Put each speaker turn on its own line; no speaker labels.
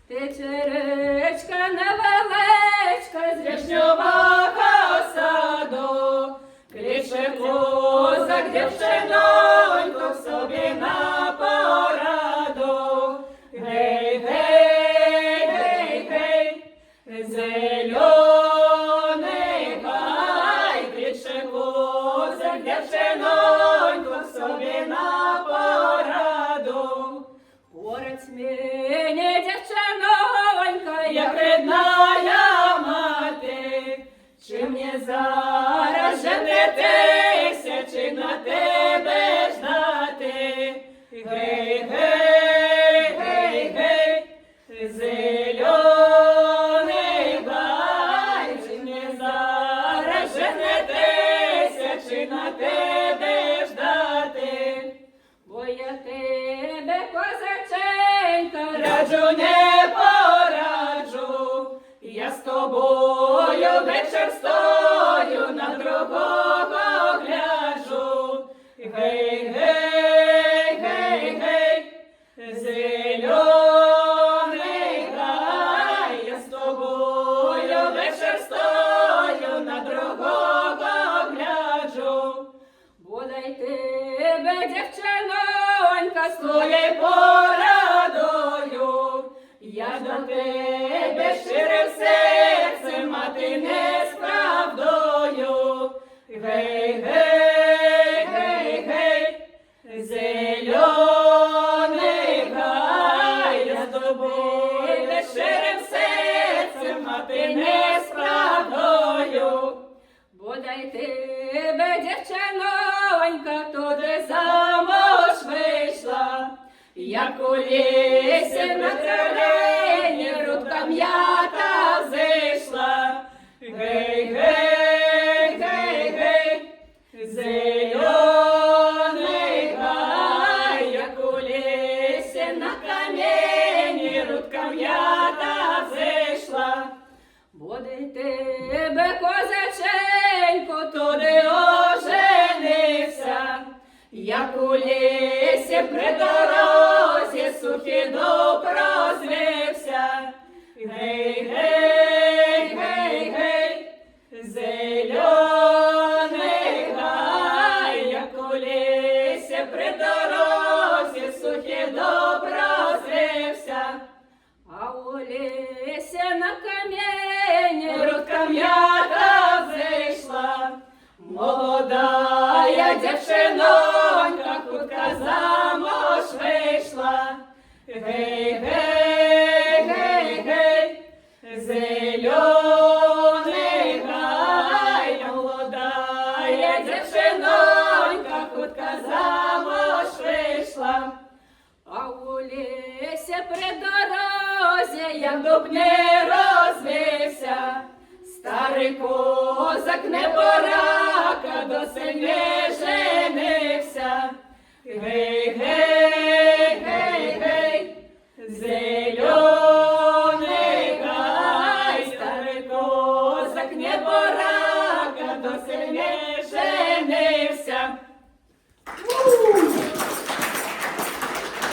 Течеречка невеличка, з вишньового саду, кличе козак дівчиноньку собі на пораду. Гей, гей, гей, гей, зелений гай, кличе козак дівчиноньку собі на пораду. Порець мені, дівчинонька, як рідная мати, чи мені зараз женитися, чи на тебе ждати? Гей, гей, гей, гей, зелений гай, чи мені зараз женитися, чи на тебе ждати? Бо я тебе, козаченька, раджу не пораджу, я з тобою вечір стою, на другого гляджу. Гей, гей, гей, гей, зелений гай, я з тобою вечір стою, на другого гляджу. Бодай тебе, дівчинонька, з твоєю порадою, я до тебе щирим серцем, а ти не з правдою. Гей, гей, гей, гей, зелений гай, я з тобою щирим серцем, а ти не з правдою. Бодай тебе, дівчинонька, туди замуж вийшла, як у лісі на травині грудка м'ята зійшла. Гей, гей, гей, гей, зелений гай, як у лісі на камені грудка м'ята зійшла. Бодай тебе, козаченько, туди оженився, як у лісі при дорозі сухий дуб розвився. Гей, гей, гей, гей, зелений гай, як у лісі при дорозі сухий дуб розвився. А у лісі на камені грудка м'ята зійшла, молодая дівчинонька хутка замуж вийшла. Гей, гей, гей, гей, зелений гай, молодая дівчинонька хутка замуж вийшла. А у лісі при дорозі, як дуб не розвився, старий козак неборака до синей